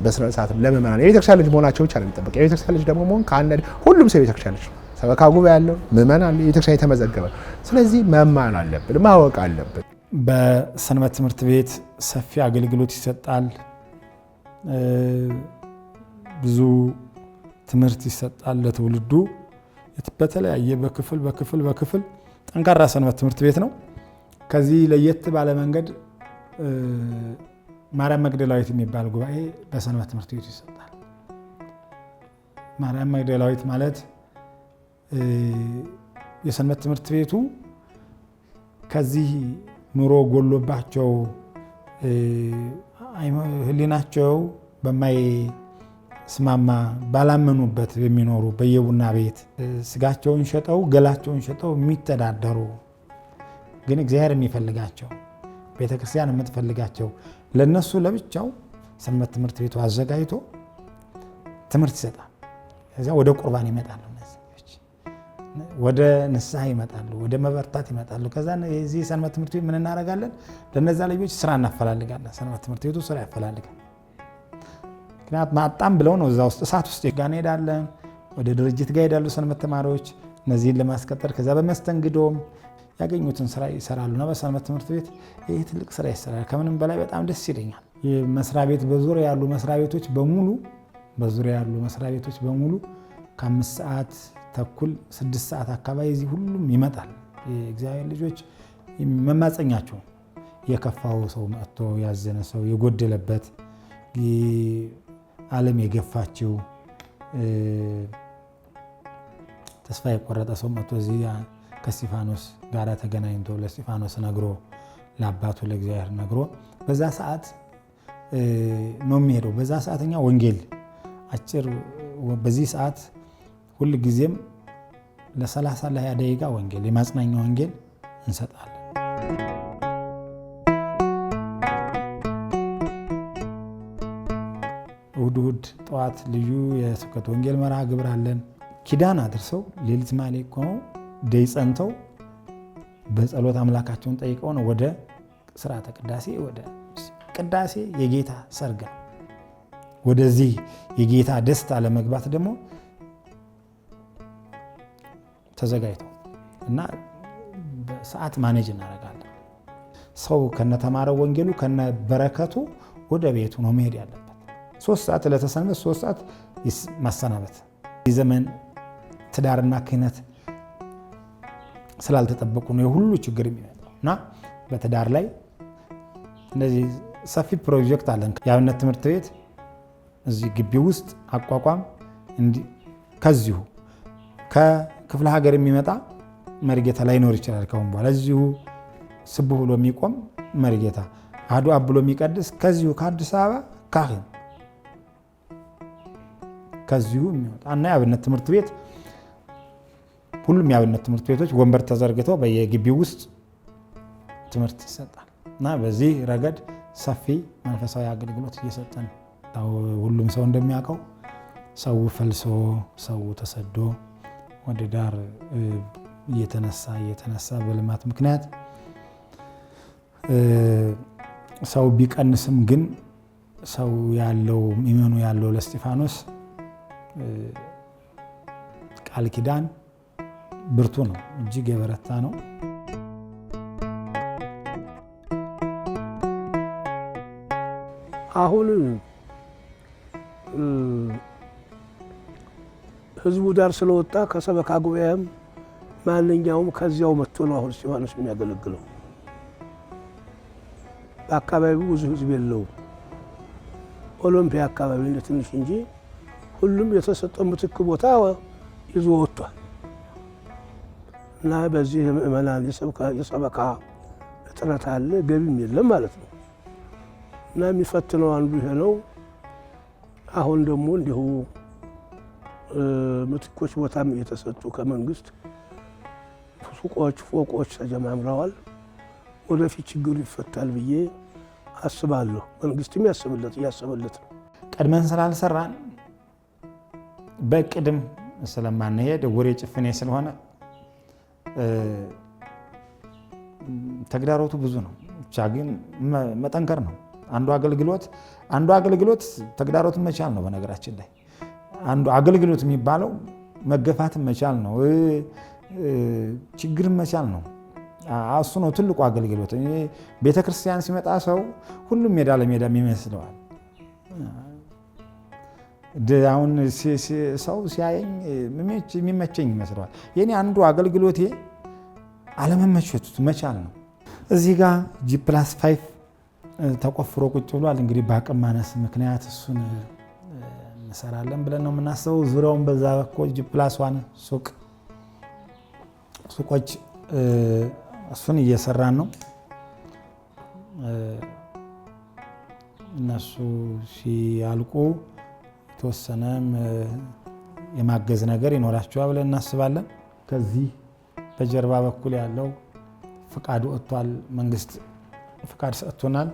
በስነ ሰዓትም ለምእመናን የቤተክርስቲያን ልጅ መሆናቸው ብቻ ነው የሚጠበቅ። የቤተክርስቲያን ልጅ ደግሞ መሆን ከአንድ ሁሉም ሰው የቤተክርስቲያን ልጅ ነው። ሰበካ ጉባኤ ያለው ምእመናን የቤተክርስቲያን የተመዘገበ። ስለዚህ መማር አለብን፣ ማወቅ አለብን። በሰንበት ትምህርት ቤት ሰፊ አገልግሎት ይሰጣል። ብዙ ትምህርት ይሰጣል ለትውልዱ በተለያየ በክፍል ጠንካራ ሰንበት ትምህርት ቤት ነው። ከዚህ ለየት ባለ መንገድ ማርያም መግደላዊት የሚባል ጉባኤ በሰንበት ትምህርት ቤቱ ይሰጣል። ማርያም መግደላዊት ማለት የሰንበት ትምህርት ቤቱ ከዚህ ኑሮ ጎሎባቸው ሕሊናቸው በማይስማማ ባላመኑበት የሚኖሩ በየቡና ቤት ስጋቸውን ሸጠው ገላቸውን ሸጠው የሚተዳደሩ ግን እግዚአብሔር የሚፈልጋቸው ቤተክርስቲያን የምትፈልጋቸው ለነሱ ለብቻው ሰንበት ትምህርት ቤቱ አዘጋጅቶ ትምህርት ይሰጣል። ከዚያ ወደ ቁርባን ይመጣሉ፣ ወደ ንስሐ ይመጣሉ፣ ወደ መበርታት ይመጣሉ። ከዛ የዚህ ሰንበት ትምህርት ቤት ምን እናደርጋለን? ለነዛ ልጆች ስራ እናፈላልጋለን። ሰንበት ትምህርት ቤቱ ስራ ያፈላልጋል። ምክንያቱም ማጣም ብለው ነው እዛ ውስጥ እሳት ውስጥ ጋር እንሄዳለን። ወደ ድርጅት ጋር ሄዳሉ ሰንበት ተማሪዎች እነዚህን ለማስቀጠር። ከዛ በመስተንግዶም ያገኙትን ስራ ይሰራሉ። እና በሰንበት ትምህርት ቤት ይህ ትልቅ ስራ ይሰራል። ከምንም በላይ በጣም ደስ ይለኛል። መስሪያ ቤት በዙሪያ ያሉ መስሪያ ቤቶች በሙሉ ከ5 ሰዓት ተኩል 6 ሰዓት አካባቢ እዚህ ሁሉም ይመጣል። የእግዚአብሔር ልጆች መማፀኛቸው የከፋው ሰው መጥቶ ያዘነ ሰው የጎደለበት ዓለም የገፋቸው ተስፋ የቆረጠ ሰው መጥቶ እዚህ ከእስጢፋኖስ ጋር ተገናኝቶ ለእስጢፋኖስ ነግሮ ለአባቱ ለእግዚአብሔር ነግሮ በዛ ሰዓት ነው የሚሄደው። በዛ ሰዓተኛ ወንጌል አጭር በዚህ ሰዓት ሁል ጊዜም ለ30 ለ20 ደቂቃ ወንጌል የማጽናኛ ወንጌል እንሰጣለን። እሑድ ጠዋት ልዩ የስብከት ወንጌል መርሃ ግብር አለን። ኪዳን አድርሰው ሌሊት ማሌ ቆመው ደይ ጸንተው በጸሎት አምላካቸውን ጠይቀው ነው ወደ ስርዓተ ቅዳሴ ወደ ቅዳሴ የጌታ ሰርግ ወደዚህ የጌታ ደስታ ለመግባት ደግሞ ተዘጋጅተው እና በሰዓት ማኔጅ እናደርጋለን። ሰው ከነተማረው ወንጌሉ ከነበረከቱ ወደ ቤቱ ነው መሄድ ያለበት። 3 ሰዓት ለተሰንበት 3 ሰዓት ማሰናበት። የዘመን ትዳርና ክህነት ስላልተጠበቁ ነው የሁሉ ችግር የሚመጣው እና በትዳር ላይ እንደዚህ ሰፊ ፕሮጀክት አለን። የአብነት ትምህርት ቤት እዚህ ግቢ ውስጥ አቋቋም ከዚሁ ከክፍለ ሀገር የሚመጣ መሪጌታ ላይኖር ይችላል። ከአሁን በኋላ እዚሁ ስቡህ ብሎ የሚቆም መሪጌታ አሐዱ አብ ብሎ የሚቀድስ ከዚሁ ከአዲስ አበባ ካህን ከዚሁ የሚወጣ እና የአብነት ትምህርት ቤት ሁሉም የአብነት ትምህርት ቤቶች ወንበር ተዘርግተው በየግቢው ውስጥ ትምህርት ይሰጣል እና በዚህ ረገድ ሰፊ መንፈሳዊ አገልግሎት እየሰጠን ሁሉም ሰው እንደሚያውቀው ሰው ፈልሶ ሰው ተሰዶ ወደ ዳር እየተነሳ በልማት ምክንያት ሰው ቢቀንስም ግን ሰው ያለው ኢማኑ ያለው ለእስጢፋኖስ ቃል ኪዳን ብርቱ ነው፣ እጅግ የበረታ ነው። አሁን ህዝቡ ዳር ስለወጣ ከሰበካ ጉባኤም ማንኛውም ከዚያው መጥቶ ነው አሁን እስጢፋኖስ የሚያገለግለው። በአካባቢው ብዙ ህዝብ የለውም። ኦሎምፒያ አካባቢ እንደ ትንሽ እንጂ ሁሉም የተሰጠው ምትክ ቦታ ይዞ ወጥቷል እና በዚህ ምእመናን የሰበካ እጥረት አለ፣ ገቢም የለም ማለት ነው እና የሚፈትነው አንዱ ይሄ ነው። አሁን ደግሞ እንዲሁ ምትኮች ቦታም እየተሰጡ ከመንግስት ሱቆች፣ ፎቆች ተጀማምረዋል። ወደፊት ችግሩ ይፈታል ብዬ አስባለሁ። መንግስትም እያሰበለት ነው። ቀድመን ስላልሰራን በቅድም ስለማንሄድ ወሬ ጭፍኔ ስለሆነ ተግዳሮቱ ብዙ ነው። ብቻ ግን መጠንከር ነው። አንዱ አገልግሎት ተግዳሮትን መቻል ነው። በነገራችን ላይ አንዱ አገልግሎት የሚባለው መገፋትን መቻል ነው፣ ችግርን መቻል ነው። እሱ ነው ትልቁ አገልግሎት። ቤተክርስቲያን ሲመጣ ሰው ሁሉም ሜዳ ለሜዳ የሚመስለዋል። አሁን ሰው ሲያየኝ የሚመቸኝ ይመስለዋል። የኔ አንዱ አገልግሎቴ አለመመቸቱ መቻል ነው። እዚህ ጋር G+5 ተቆፍሮ ቁጭ ብሏል። እንግዲህ በአቅም ማነስ ምክንያት እሱን እንሰራለን ብለን ነው የምናስበው። ዙሪያውን በዛ በኩል G+1 ሱቆች እሱን እየሰራን ነው። እነሱ ሲያልቁ የተወሰነም የማገዝ ነገር ይኖራቸዋል ብለን እናስባለን። ከዚህ በጀርባ በኩል ያለው ፍቃድ ወጥቷል። መንግስት ፍቃድ ሰጥቶናል፣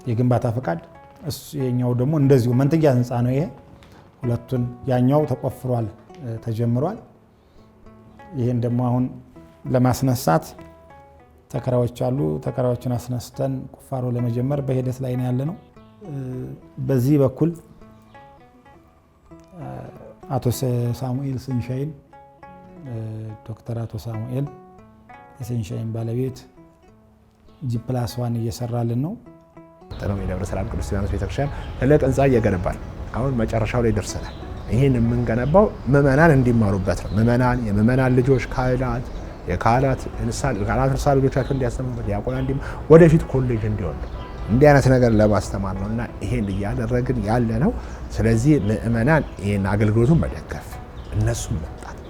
የግንባታ ፍቃድ። እሱ የኛው ደግሞ እንደዚሁ መንትያ ህንፃ ነው። ይሄ ሁለቱን ያኛው ተቆፍሯል፣ ተጀምሯል። ይሄን ደግሞ አሁን ለማስነሳት ተከራዮች አሉ። ተከራዮችን አስነስተን ቁፋሮ ለመጀመር በሂደት ላይ ነው ያለነው። በዚህ በኩል አቶ ሳሙኤል ስንሻይን ዶክተር አቶ ሳሙኤል የስንሻይን ባለቤት G+1 እየሰራልን ነው። የደብረ ሰላም ቅዱስ እስጢፋኖስ ቤተክርስቲያን ትልቅ ህንፃ እየገነባን አሁን መጨረሻው ላይ ደርሰናል። ይህን የምንገነባው ምእመናን እንዲማሩበት ነው። የምእመናን ልጆች የካህናት ንስሐ ልጆቻቸው እንዲያስተምሩበት፣ ዲያቆናት ወደፊት ኮሌጅ እንዲሆን ነው። እንዲህ አይነት ነገር ለማስተማር ነው እና ይሄን እያደረግን ያለ ነው። ስለዚህ ምእመናን ይህን አገልግሎቱን መደገፍ፣ እነሱም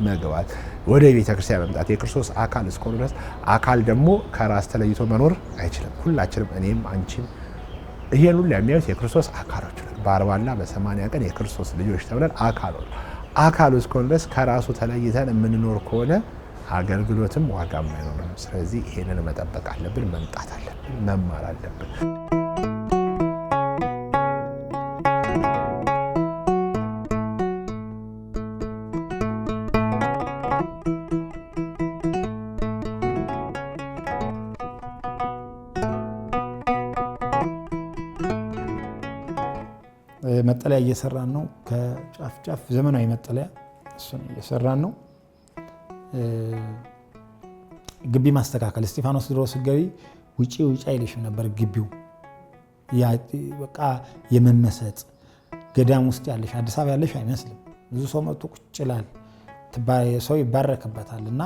መግባት፣ ወደ ቤተክርስቲያን መምጣት የክርስቶስ አካል እስከሆኑ ድረስ አካል ደግሞ ከራስ ተለይቶ መኖር አይችልም። ሁላችንም እኔም አንቺም ይሄን ሁሉ የሚያዩት የክርስቶስ አካሎች ነን። በ40ና በ80 ቀን የክርስቶስ ልጆች ተብለን አካሉ እስከሆኑ ድረስ ከራሱ ተለይተን የምንኖር ከሆነ አገልግሎትም ዋጋም አይኖርም። ስለዚህ ይሄንን መጠበቅ አለብን፣ መምጣት አለብን፣ መማር አለብን። መጠለያ እየሰራን ነው። ከጫፍ ጫፍ ዘመናዊ መጠለያ እሱን እየሰራን ነው። ግቢ ማስተካከል እስጢፋኖስ ድሮ ስትገቢ ውጪ አይልሽም ነበር ግቢው። ያ በቃ የመመሰጥ ገዳም ውስጥ ያለሽ አዲስ አበባ ያለሽ አይመስልም። ብዙ ሰው መጥቶ ቁጭ ይላል፣ ሰው ይባረክበታል። እና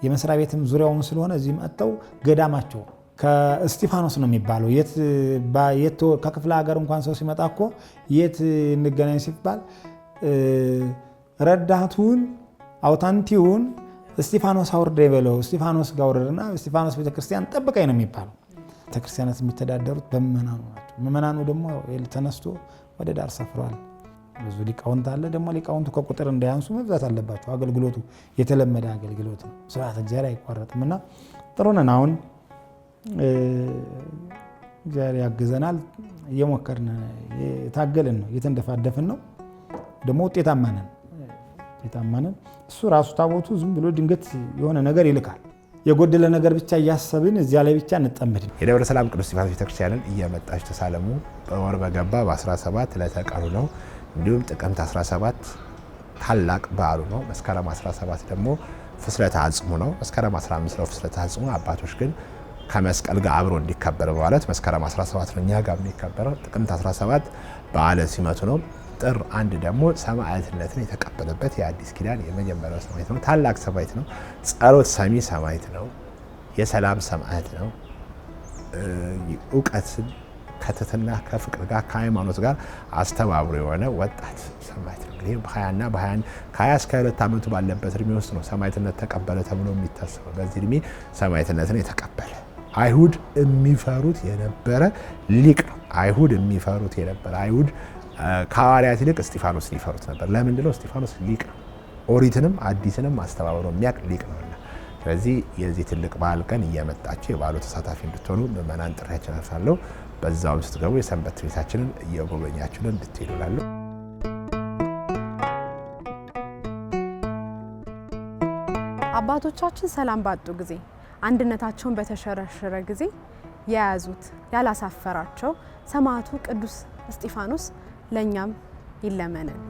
የመስሪያ ቤትም ዙሪያውን ስለሆነ እዚህ መጥተው ገዳማቸው ከእስጢፋኖስ ነው የሚባለው። የት ከክፍለ ሀገር እንኳን ሰው ሲመጣ እኮ የት እንገናኝ ሲባል ረዳቱን አውታንቲውን እስጢፋኖስ አውርደ ይበለው፣ እስጢፋኖስ ጋር ወረደና እስጢፋኖስ ቤተክርስቲያን ጠብቀኝ ነው የሚባለው። ቤተክርስቲያናት የሚተዳደሩት በምእመናኑ ናቸው። ምእመናኑ ደግሞ ተነስቶ ወደ ዳር ሰፍሯል። ብዙ ሊቃውንት አለ። ደግሞ ሊቃውንቱ ከቁጥር እንዳያንሱ መብዛት አለባቸው። አገልግሎቱ የተለመደ አገልግሎት ነው። ስብሐተ እግዚአብሔር አይቋረጥም እና ጥሩ ነን። አሁን እግዚአብሔር ያግዘናል። እየሞከርን የታገልን ነው፣ እየተንደፋደፍን ነው። ደግሞ ውጤታማ ነን። እሱ ራሱ ታቦቱ ዝም ብሎ ድንገት የሆነ ነገር ይልካል። የጎደለ ነገር ብቻ እያሰብን እዚያ ላይ ብቻ እንጠመድ። የደብረ ሰላም ቅዱስ እስጢፋኖስ ቤተክርስቲያንን እየመጣች ተሳለሙ። በወር በገባ በ17 ለተቀሩ ነው። እንዲሁም ጥቅምት 17 ታላቅ በዓሉ ነው። መስከረም 17 ደግሞ ፍስለተ አጽሙ ነው። መስከረም 15 ነው ፍስለተ አጽሙ። አባቶች ግን ከመስቀል ጋር አብሮ እንዲከበር ማለት መስከረም 17 ነው እኛ ጋር የሚከበረው። ጥቅምት 17 በዓለ ሲመቱ ነው። ጥር 1 ደግሞ ሰማዕትነትን የተቀበለበት የአዲስ ኪዳን የመጀመሪያው ሰማዕት ነው። ታላቅ ሰማዕት ነው። ጸሎት ሰሚ ሰማዕት ነው። የሰላም ሰማዕት ነው። እውቀትን ከትህትና ከፍቅር ጋር ከሃይማኖት ጋር አስተባብሮ የሆነ ወጣት ሰማዕት ነው። እንግዲህ በ20 እና ከ20 እስከ 22 ዓመቱ ባለበት እድሜ ውስጥ ነው ሰማዕትነት ተቀበለ ተብሎ የሚታሰበው። በዚህ እድሜ ሰማዕትነትን የተቀበለ አይሁድ የሚፈሩት የነበረ ሊቅ ነው። አይሁድ ከሐዋርያት ይልቅ እስጢፋኖስን ይፈሩት ነበር። ለምንድን ነው? እስጢፋኖስ ሊቅ ነው። ኦሪትንም አዲስንም አስተባብሮ የሚያውቅ ሊቅ ነውና። ስለዚህ የዚህ ትልቅ በዓል ቀን እየመጣችሁ የበዓሉ ተሳታፊ እንድትሆኑ ምዕመናን ጥሪያችን አልፋለሁ። በዛው ስትገቡ የሰንበት ቤታችንን እየጎበኛችሁን እንድትሄዱ እላለሁ። አባቶቻችን ሰላም ባጡ ጊዜ፣ አንድነታቸውን በተሸረሸረ ጊዜ የያዙት ያላሳፈራቸው ሰማዕቱ ቅዱስ እስጢፋኖስ ለእኛም ይለመነን።